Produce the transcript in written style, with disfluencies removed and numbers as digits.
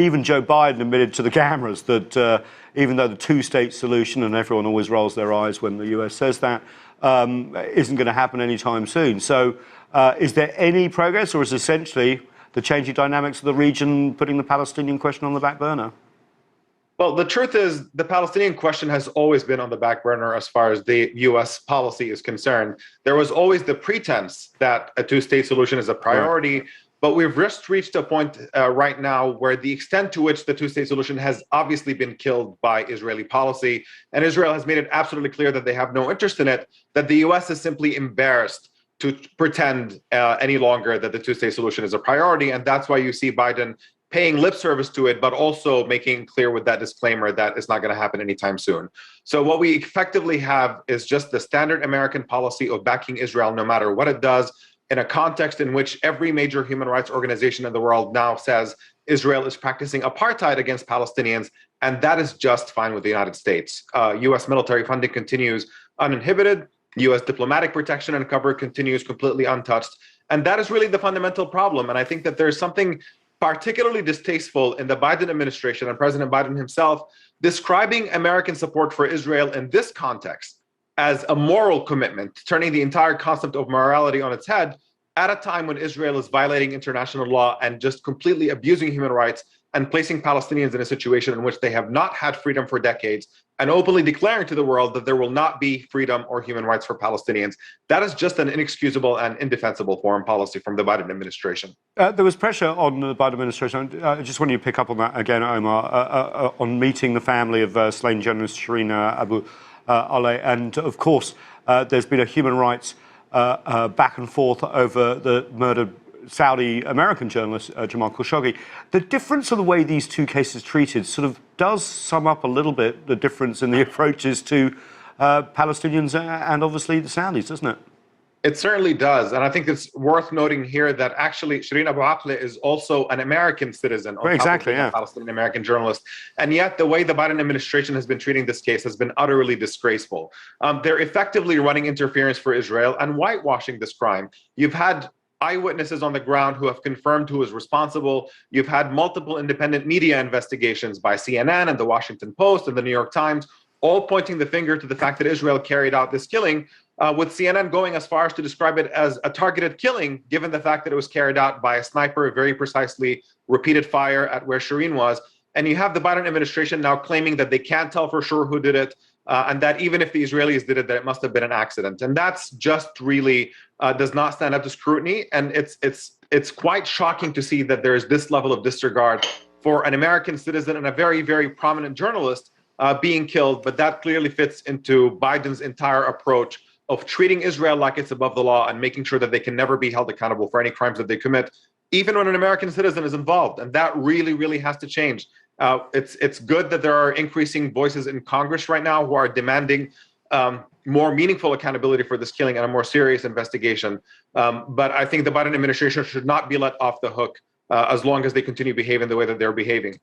even Joe Biden admitted to the cameras that even though the two-state solution, and everyone always rolls their eyes when the US says that, isn't going to happen anytime soon. So is there any progress, or is essentially the changing dynamics of the region putting the Palestinian question on the back burner? Well, the truth is the Palestinian question has always been on the back burner as far as the U.S. policy is concerned. There was always the pretense that a two-state solution is a priority, right. But we've just reached a point right now where the extent to which the two-state solution has obviously been killed by Israeli policy, and Israel has made it absolutely clear that they have no interest in it, that the U.S. is simply embarrassed to pretend any longer that the two-state solution is a priority, and that's why you see Biden paying lip service to it, but also making clear with that disclaimer that it's not going to happen anytime soon. So what we effectively have is just the standard American policy of backing Israel no matter what it does, in a context in which every major human rights organization in the world now says Israel is practicing apartheid against Palestinians, and that is just fine with the United States. U.S. military funding continues uninhibited. U.S. diplomatic protection and cover continues completely untouched. And that is really the fundamental problem. And I think that there's something particularly distasteful in the Biden administration and President Biden himself describing American support for Israel in this context as a moral commitment, turning the entire concept of morality on its head at a time when Israel is violating international law and just completely abusing human rights and placing Palestinians in a situation in which they have not had freedom for decades, and openly declaring to the world that there will not be freedom or human rights for Palestinians. That is just an inexcusable and indefensible foreign policy from the Biden administration. There was pressure on the Biden administration. I just want you to pick up on that again, Omar, on meeting the family of slain journalist Shireen Abu Akleh. And of course, there's been a human rights back and forth over the murdered Saudi-American journalist Jamal Khashoggi. The difference of the way these two cases treated sort of does sum up a little bit the difference in the approaches to Palestinians and obviously the Saudis, doesn't it? It certainly does. And I think it's worth noting here that actually Shireen Abu Akleh is also an American citizen, exactly, a Palestinian American journalist. And yet the way the Biden administration has been treating this case has been utterly disgraceful. They're effectively running interference for Israel and whitewashing this crime. You've had eyewitnesses on the ground who have confirmed who is responsible. You've had multiple independent media investigations by CNN and the Washington Post and the New York Times, all pointing the finger to the fact that Israel carried out this killing, with CNN going as far as to describe it as a targeted killing, given the fact that it was carried out by a sniper, very precisely repeated fire at where Shireen was. And you have the Biden administration now claiming that they can't tell for sure who did it, and that even if the Israelis did it, that it must have been an accident. And that's just really does not stand up to scrutiny. And it's quite shocking to see that there is this level of disregard for an American citizen and a very, very prominent journalist being killed. But that clearly fits into Biden's entire approach of treating Israel like it's above the law and making sure that they can never be held accountable for any crimes that they commit, even when an American citizen is involved. And that really, really has to change. It's good that there are increasing voices in Congress right now who are demanding more meaningful accountability for this killing and a more serious investigation. But I think the Biden administration should not be let off the hook as long as they continue behaving the way that they're behaving.